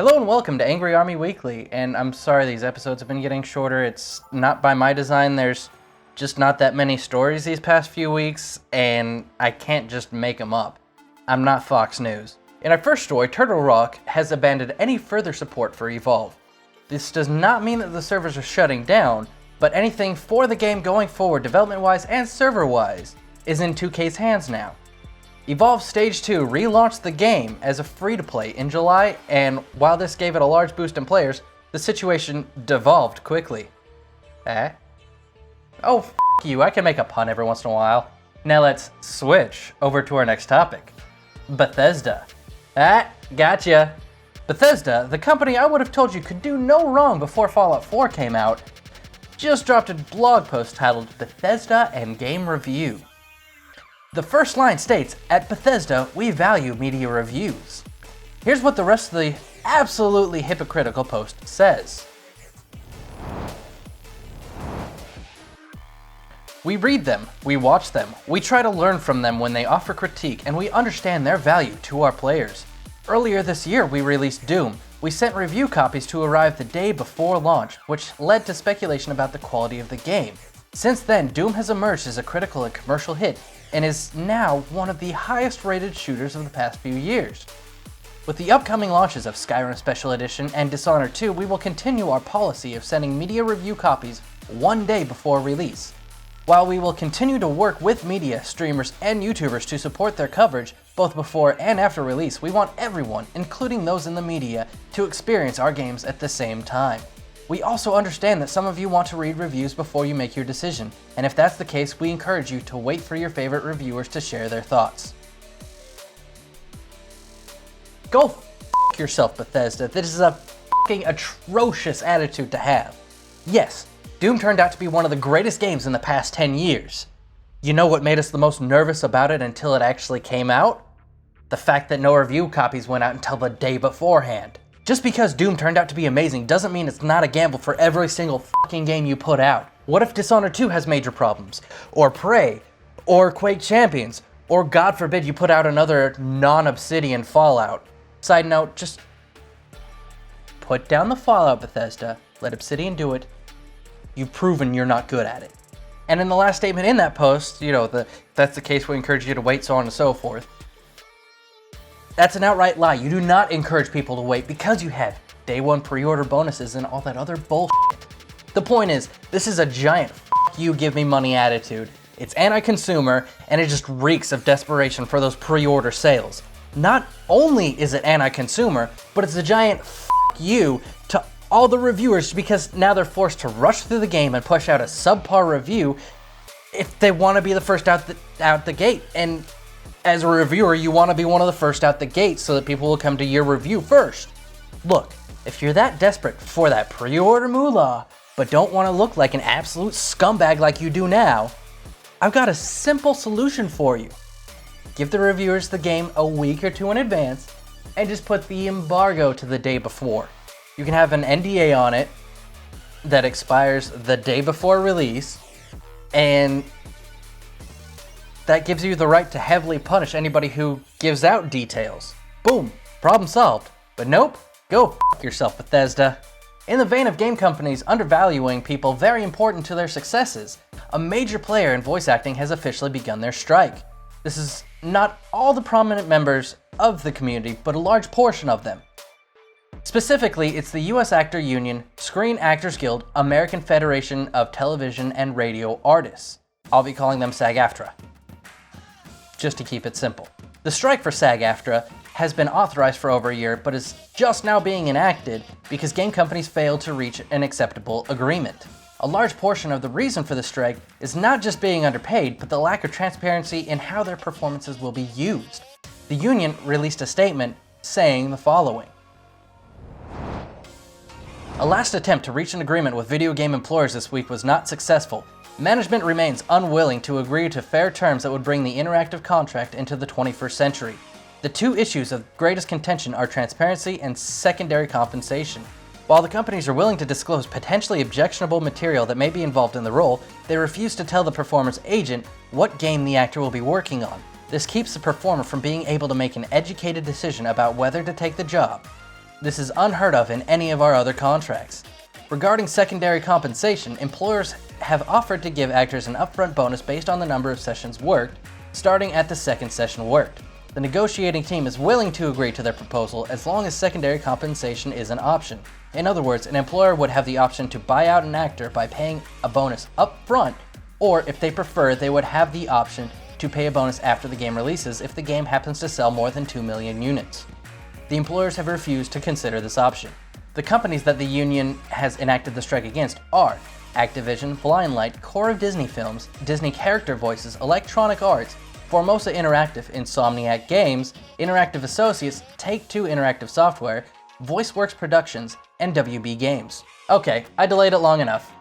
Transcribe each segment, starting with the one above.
Hello and welcome to Angry Army Weekly, and I'm sorry these episodes have been getting shorter. It's not by my design. There's just not that many stories these past few weeks, and I can't just make them up. I'm not Fox News. In our first story, Turtle Rock has abandoned any further support for Evolve. This does not mean that the servers are shutting down, but anything for the game going forward, development-wise and server-wise, is in 2K's hands now. Evolve Stage 2 relaunched the game as a free-to-play in July, and while this gave it a large boost in players, the situation devolved quickly. Oh, f*** you, I can make a pun every once in a while. Now let's switch over to our next topic. Bethesda. Gotcha. Bethesda, the company I would have told you could do no wrong before Fallout 4 came out, just dropped a blog post titled Bethesda and Game Review. The first line states, "At Bethesda, we value media reviews." Here's what the rest of the absolutely hypocritical post says. "We read them, we watch them, we try to learn from them when they offer critique, and we understand their value to our players. Earlier this year, we released Doom. We sent review copies to arrive the day before launch, which led to speculation about the quality of the game. Since then, Doom has emerged as a critical and commercial hit, and is now one of the highest rated shooters of the past few years. With the upcoming launches of Skyrim Special Edition and Dishonored 2, we will continue our policy of sending media review copies one day before release. While we will continue to work with media, streamers, and YouTubers to support their coverage, both before and after release, we want everyone, including those in the media, to experience our games at the same time. We also understand that some of you want to read reviews before you make your decision, and if that's the case, we encourage you to wait for your favorite reviewers to share their thoughts." Go f*** yourself, Bethesda. This is a f***ing atrocious attitude to have. Yes, Doom turned out to be one of the greatest games in the past 10 years. You know what made us the most nervous about it until it actually came out? The fact that no review copies went out until the day beforehand. Just because Doom turned out to be amazing doesn't mean it's not a gamble for every single fucking game you put out. What if Dishonored 2 has major problems? Or Prey? Or Quake Champions? Or God forbid you put out another non-Obsidian Fallout? Side note, just put down the Fallout, Bethesda. Let Obsidian do it. You've proven you're not good at it. And in the last statement in that post, that's the case, we encourage you to wait, so on and so forth. That's an outright lie. You do not encourage people to wait because you have day one pre-order bonuses and all that other bullshit. The point is, this is a giant f*** you give me money attitude. It's anti-consumer, and it just reeks of desperation for those pre-order sales. Not only is it anti-consumer, but it's a giant f*** you to all the reviewers because now they're forced to rush through the game and push out a subpar review if they want to be the first out the gate. And as a reviewer, you want to be one of the first out the gate so that people will come to your review first. Look, if you're that desperate for that pre-order moolah, but don't want to look like an absolute scumbag like you do now, I've got a simple solution for you. Give the reviewers the game a week or two in advance, and just put the embargo to the day before. You can have an NDA on it that expires the day before release, and that gives you the right to heavily punish anybody who gives out details. Boom, problem solved. But nope, go f*** yourself, Bethesda. In the vein of game companies undervaluing people very important to their successes, a major player in voice acting has officially begun their strike. This is not all the prominent members of the community, but a large portion of them. Specifically, it's the US Actor Union, Screen Actors Guild, American Federation of Television and Radio Artists. I'll be calling them SAG-AFTRA, just to keep it simple. The strike for SAG-AFTRA has been authorized for over a year, but is just now being enacted because game companies failed to reach an acceptable agreement. A large portion of the reason for the strike is not just being underpaid, but the lack of transparency in how their performances will be used. The union released a statement saying the following: "A last attempt to reach an agreement with video game employers this week was not successful. Management remains unwilling to agree to fair terms that would bring the interactive contract into the 21st century. The two issues of greatest contention are transparency and secondary compensation. While the companies are willing to disclose potentially objectionable material that may be involved in the role, they refuse to tell the performer's agent what game the actor will be working on. This keeps the performer from being able to make an educated decision about whether to take the job. This is unheard of in any of our other contracts. Regarding secondary compensation, employers have offered to give actors an upfront bonus based on the number of sessions worked, starting at the second session worked. The negotiating team is willing to agree to their proposal as long as secondary compensation is an option. In other words, an employer would have the option to buy out an actor by paying a bonus up front, or if they prefer, they would have the option to pay a bonus after the game releases if the game happens to sell more than 2 million units. The employers have refused to consider this option. The companies that the union has enacted the strike against are Activision, Blindlight, KURRO Disney Films, Disney Character Voices, Electronic Arts, Formosa Interactive, Insomniac Games, Interactive Associates, Take-Two Interactive Software, VoiceWorks Productions, and WB Games. Okay, I delayed it long enough.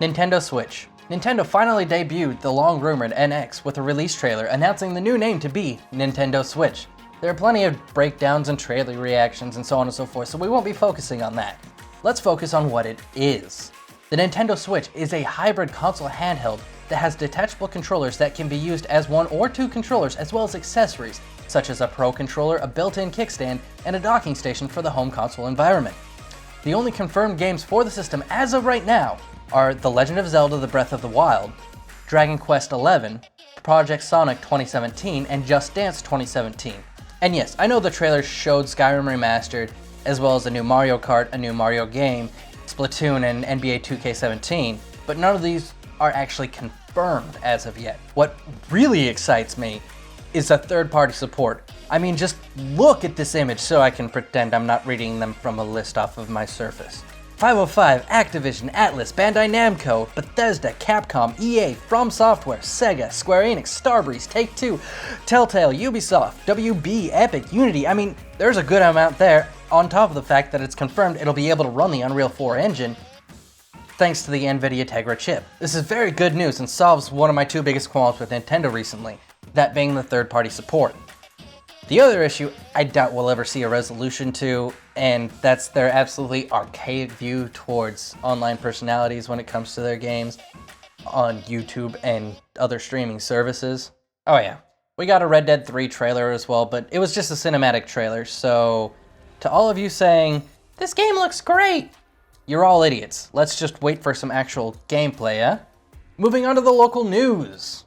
Nintendo Switch. Nintendo finally debuted the long-rumored NX with a release trailer announcing the new name to be Nintendo Switch. There are plenty of breakdowns and trailer reactions and so on and so forth, so we won't be focusing on that. Let's focus on what it is. The Nintendo Switch is a hybrid console handheld that has detachable controllers that can be used as one or two controllers, as well as accessories, such as a Pro controller, a built-in kickstand, and a docking station for the home console environment. The only confirmed games for the system as of right now are The Legend of Zelda: The Breath of the Wild, Dragon Quest XI, Project Sonic 2017, and Just Dance 2017. And yes, I know the trailer showed Skyrim Remastered, as well as a new Mario Kart, a new Mario game, Splatoon, and NBA 2K17, but none of these are actually confirmed as of yet. What really excites me is the third-party support. I mean, just look at this image so I can pretend I'm not reading them from a list off of my Surface. 505, Activision, Atlas, Bandai Namco, Bethesda, Capcom, EA, From Software, Sega, Square Enix, Starbreeze, Take-Two, Telltale, Ubisoft, WB, Epic, Unity. I mean, there's a good amount there, on top of the fact that it's confirmed it'll be able to run the Unreal 4 engine, thanks to the NVIDIA Tegra chip. This is very good news and solves one of my two biggest qualms with Nintendo recently, that being the third-party support. The other issue I doubt we'll ever see a resolution to, and that's their absolutely archaic view towards online personalities when it comes to their games on YouTube and other streaming services. Oh yeah, we got a Red Dead 3 trailer as well, but it was just a cinematic trailer, so to all of you saying, "This game looks great," you're all idiots. Let's just wait for some actual gameplay, eh? Moving on to the local news.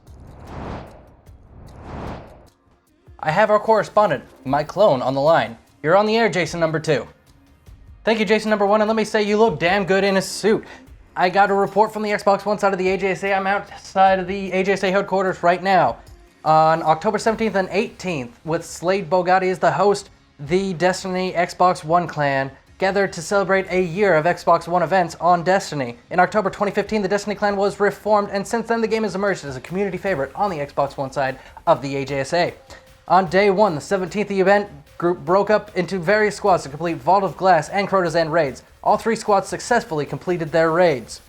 I have our correspondent, my clone, on the line. You're on the air, Jayson number 2. Thank you, Jayson number 1, and let me say you look damn good in a suit. I got a report from the Xbox One side of the AJSA. I'm outside of the AJSA headquarters right now. On October 17th and 18th, with Slade Bogatti as the host, the Destiny Xbox One clan gathered to celebrate a year of Xbox One events on Destiny. In October 2015, the Destiny clan was reformed, and since then the game has emerged as a community favorite on the Xbox One side of the AJSA. On day 1, the 17th, the event group broke up into various squads to complete Vault of Glass and Crota's raids. All 3 squads successfully completed their raids.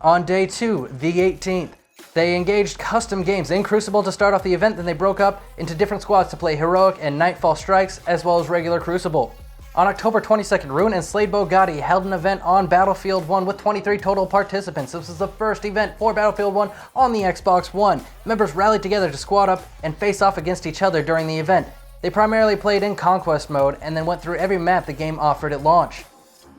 On day 2, the 18th, they engaged custom games in Crucible to start off the event, then they broke up into different squads to play Heroic and Nightfall Strikes, as well as regular Crucible. On October 22nd, Rune and Slade Bogatti held an event on Battlefield 1 with 23 total participants. This was the first event for Battlefield 1 on the Xbox One. Members rallied together to squad up and face off against each other during the event. They primarily played in Conquest mode and then went through every map the game offered at launch.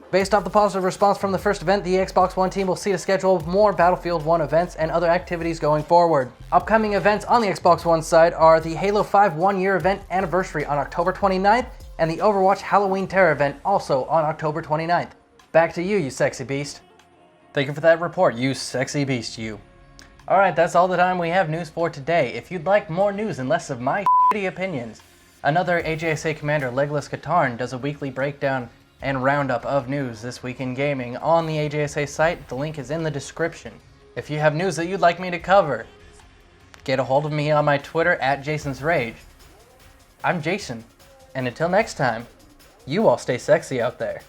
Based off the positive response from the first event, the Xbox One team will see a schedule of more Battlefield 1 events and other activities going forward. Upcoming events on the Xbox One side are the Halo 5 one-year event anniversary on October 29th, and the Overwatch Halloween Terror event also on October 29th. Back to you, you sexy beast. Thank you for that report, you sexy beast, you. Alright, that's all the time we have news for today. If you'd like more news and less of my shitty opinions, another AJSA commander, Legolas Katarn, does a weekly breakdown and roundup of news this week in gaming on the AJSA site. The link is in the description. If you have news that you'd like me to cover, get a hold of me on my Twitter at Jaysons Rage. I'm Jayson. And until next time, you all stay sexy out there.